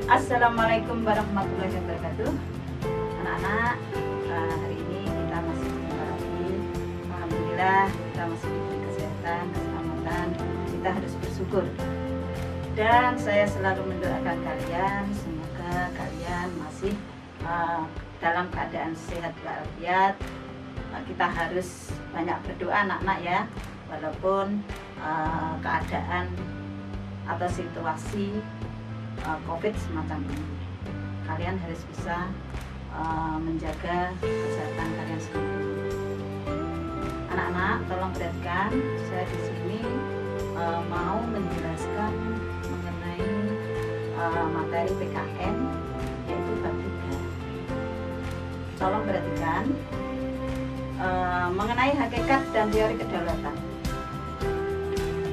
Assalamualaikum warahmatullahi wabarakatuh. Anak-anak, hari ini kita masih berjumpa lagi. Alhamdulillah kita masih diberi kesehatan, keselamatan. Kita harus bersyukur. Dan saya selalu mendoakan kalian, semoga kalian masih dalam keadaan sehat walafiat. Kita harus banyak berdoa anak-anak ya, walaupun keadaan atau situasi COVID semacam ini. Kalian harus bisa menjaga kesehatan kalian sendiri. Anak-anak, tolong perhatikan, saya di sini mau menjelaskan mengenai materi PKN, yaitu bab 3. Tolong perhatikan mengenai hakikat dan teori kedaulatan.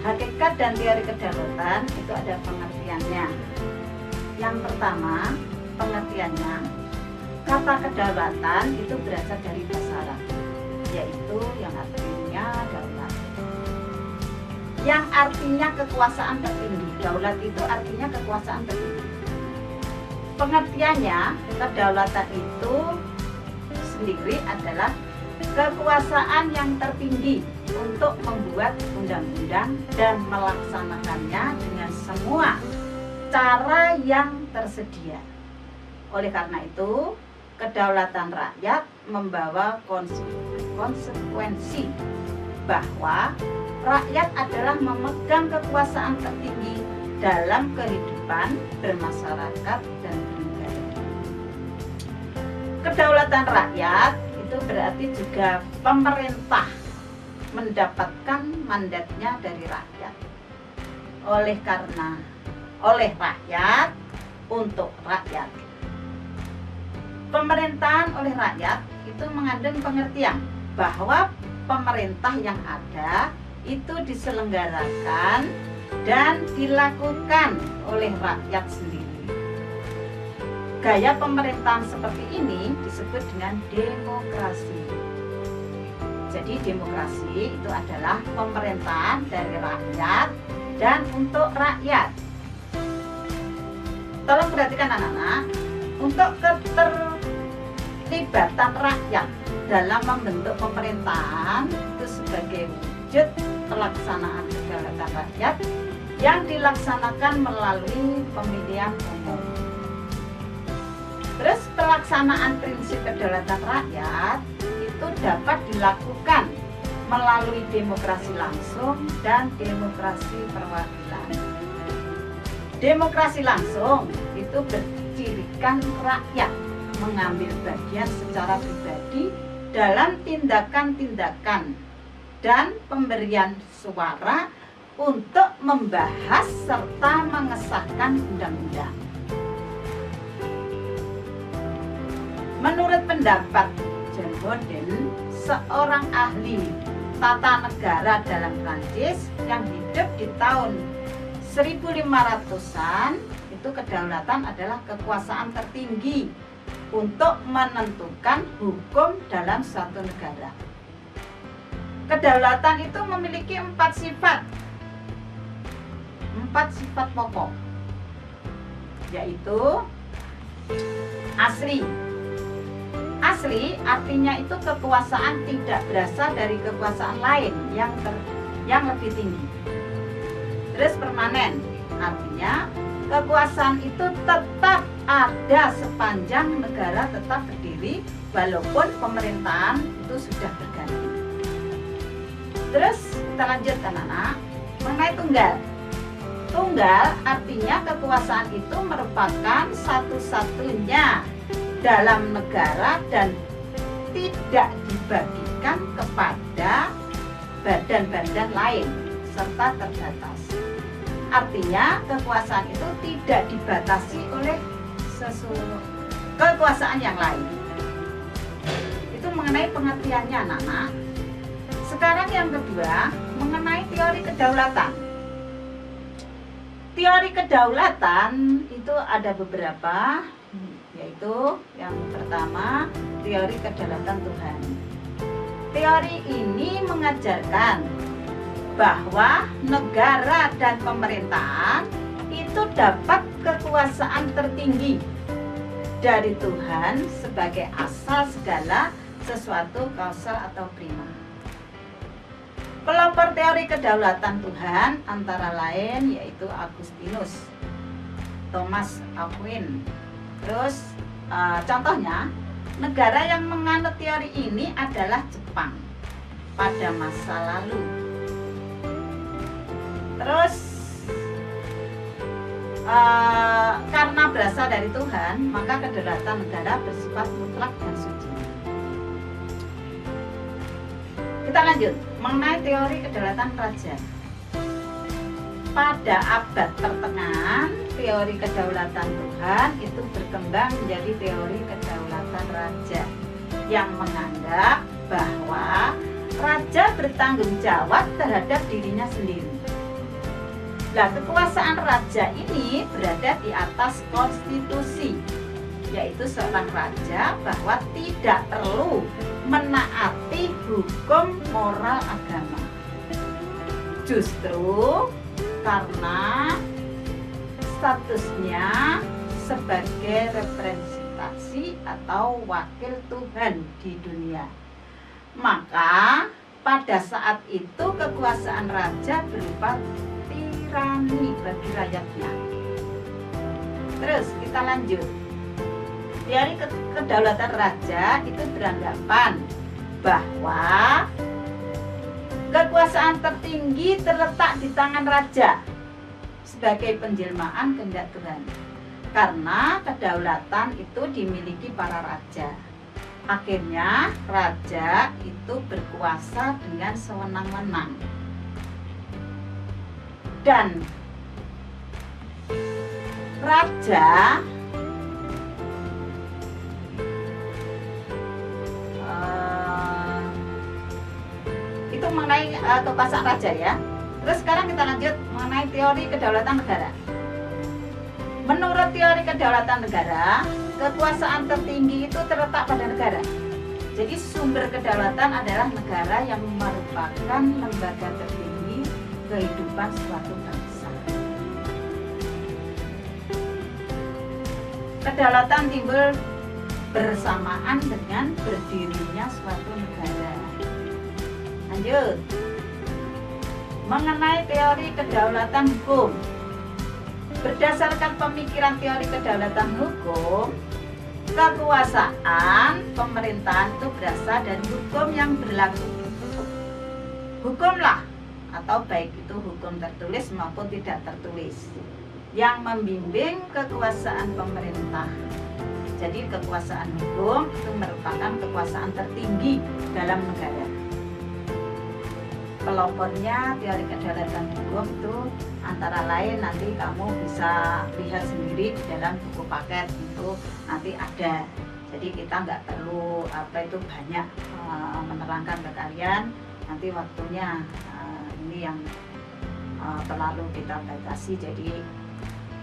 Hakikat dan teori kedaulatan itu ada pengertiannya. Yang pertama, pengertiannya, kata kedaulatan itu berasal dari bahasa Arab, yaitu yang artinya daulat, yang artinya kekuasaan tertinggi. Daulat itu artinya kekuasaan tertinggi. Pengertiannya, kedaulatan itu sendiri adalah kekuasaan yang tertinggi untuk membuat undang-undang dan melaksanakannya dengan semua cara yang tersedia. Oleh karena itu, kedaulatan rakyat membawa konsekuensi bahwa rakyat adalah memegang kekuasaan tertinggi dalam kehidupan bermasyarakat dan bernegara. Kedaulatan rakyat itu berarti juga pemerintah mendapatkan mandatnya dari rakyat. Oleh rakyat untuk rakyat. Pemerintahan oleh rakyat itu mengandung pengertian bahwa pemerintah yang ada itu diselenggarakan dan dilakukan oleh rakyat sendiri. Gaya pemerintahan seperti ini disebut dengan demokrasi. Jadi demokrasi itu adalah pemerintahan dari rakyat dan untuk rakyat. Tolong perhatikan anak-anak, untuk keterlibatan rakyat dalam membentuk pemerintahan itu sebagai wujud pelaksanaan kedaulatan rakyat yang dilaksanakan melalui pemilihan umum. Terus pelaksanaan prinsip kedaulatan rakyat itu dapat dilakukan melalui demokrasi langsung dan demokrasi perwakilan. Demokrasi langsung itu bercirikan rakyat mengambil bagian secara pribadi dalam tindakan-tindakan dan pemberian suara untuk membahas serta mengesahkan undang-undang. Menurut pendapat John Hoden, seorang ahli tata negara dalam Prancis yang hidup di tahun 1500-an, itu kedaulatan adalah kekuasaan tertinggi untuk menentukan hukum dalam suatu negara. Kedaulatan itu memiliki 4 sifat pokok, yaitu asli. Asli artinya itu kekuasaan tidak berasal dari kekuasaan lain yang lebih tinggi. Terus permanen, artinya kekuasaan itu tetap ada sepanjang negara tetap berdiri walaupun pemerintahan itu sudah berganti. Terus kita lanjutkan anak, mengenai tunggal. Tunggal artinya kekuasaan itu merupakan satu-satunya dalam negara dan tidak dibagikan kepada badan-badan lain serta terbatas. Artinya kekuasaan itu tidak dibatasi oleh kekuasaan yang lain. Itu mengenai pengertiannya anak-anak. Sekarang yang kedua, mengenai teori kedaulatan. Teori kedaulatan itu ada beberapa, yaitu yang pertama, teori kedaulatan Tuhan. Teori ini mengajarkan bahwa negara dan pemerintahan itu dapat kekuasaan tertinggi dari Tuhan sebagai asal segala sesuatu kausal atau prima. Pelopor teori kedaulatan Tuhan antara lain yaitu Agustinus, Thomas Aquinas. Terus contohnya, negara yang menganut teori ini adalah Jepang pada masa lalu. Terus karena berasal dari Tuhan, maka kedaulatan negara bersifat mutlak dan suci. Kita lanjut mengenai teori kedaulatan raja. Pada abad pertengahan, teori kedaulatan Tuhan itu berkembang menjadi teori kedaulatan raja yang menganggap bahwa raja bertanggung jawab terhadap dirinya sendiri. Nah, kekuasaan raja ini berada di atas konstitusi, yaitu seorang raja bahwa tidak perlu menaati hukum moral agama. Justru karena statusnya sebagai representasi atau wakil Tuhan di dunia, maka pada saat itu kekuasaan raja berupa tirani bagi rakyatnya. Terus kita lanjut. Teori kedaulatan raja itu beranggapan bahwa kekuasaan tertinggi terletak di tangan raja sebagai penjelmaan kehendak Tuhan. Karena kedaulatan itu dimiliki para raja. Akhirnya raja itu berkuasa dengan sewenang-wenang. Dan raja itu mengenai kekuasaan raja ya. Terus sekarang kita lanjut mengenai teori kedaulatan negara. Menurut teori kedaulatan negara, kekuasaan tertinggi itu terletak pada negara. Jadi sumber kedaulatan adalah negara yang merupakan lembaga tertinggi kehidupan suatu bangsa. Kedaulatan timbul bersamaan dengan berdirinya suatu negara. Lanjut. Mengenai teori kedaulatan hukum. Berdasarkan pemikiran teori kedaulatan hukum, kekuasaan pemerintahan itu berasal dari hukum yang berlaku. Hukumlah, atau baik itu hukum tertulis maupun tidak tertulis, yang membimbing kekuasaan pemerintah. Jadi kekuasaan hukum itu merupakan kekuasaan tertinggi dalam negara. Pelopornya teori kedaulatan hukum itu antara lain nanti kamu bisa lihat sendiri di dalam buku paket itu nanti ada. Jadi kita nggak perlu banyak menerangkan ke kalian. Nanti waktunya ini yang terlalu kita batasi. Jadi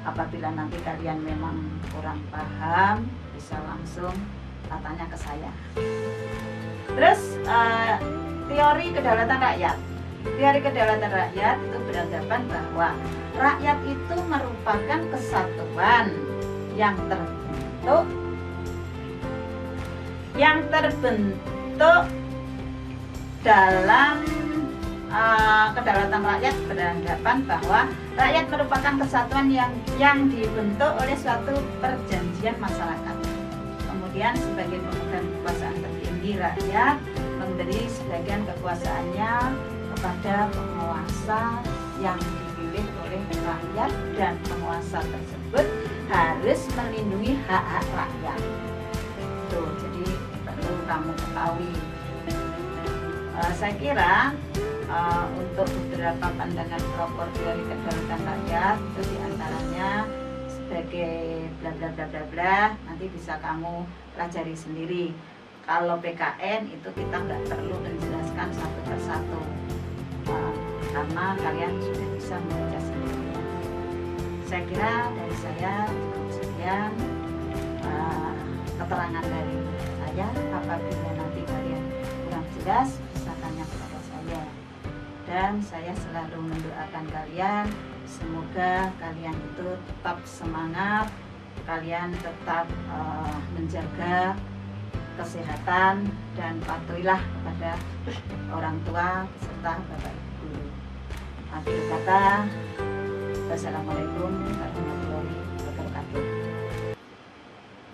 apabila nanti kalian memang kurang paham bisa langsung tanya ke saya. Terus teori kedaulatan rakyat. Teori kedaulatan rakyat itu beranggapan bahwa rakyat itu merupakan kesatuan yang terbentuk dalam kedaulatan rakyat beranggapan bahwa rakyat merupakan kesatuan yang dibentuk oleh suatu perjanjian masyarakat. Kemudian sebagai pemegang kekuasaan tertinggi, rakyat memberi sebagian kekuasaannya kepada penguasa yang dipilih oleh rakyat, dan penguasa tersebut harus melindungi hak-hak rakyat. Tuh, jadi perlu kamu ketahui. Saya kira untuk beberapa pandangan pelopor teori kedaulatan rakyat itu diantaranya sebagai bla bla bla bla bla, nanti bisa kamu pelajari sendiri. Kalau PKN itu kita nggak perlu menjelaskan satu persatu, karena kalian sudah bisa membaca sendiri. Saya kira dari saya cukup sekian keterangan dari saya. Apabila nanti kalian kurang jelas bisa tanya kepada saya. Dan dan saya selalu mendoakan kalian semoga kalian itu tetap semangat, kalian tetap menjaga kesehatan dan patuhilah kepada orang tua serta bapak ibu guru. Akhir kata, wassalamualaikum warahmatullahi wabarakatuh.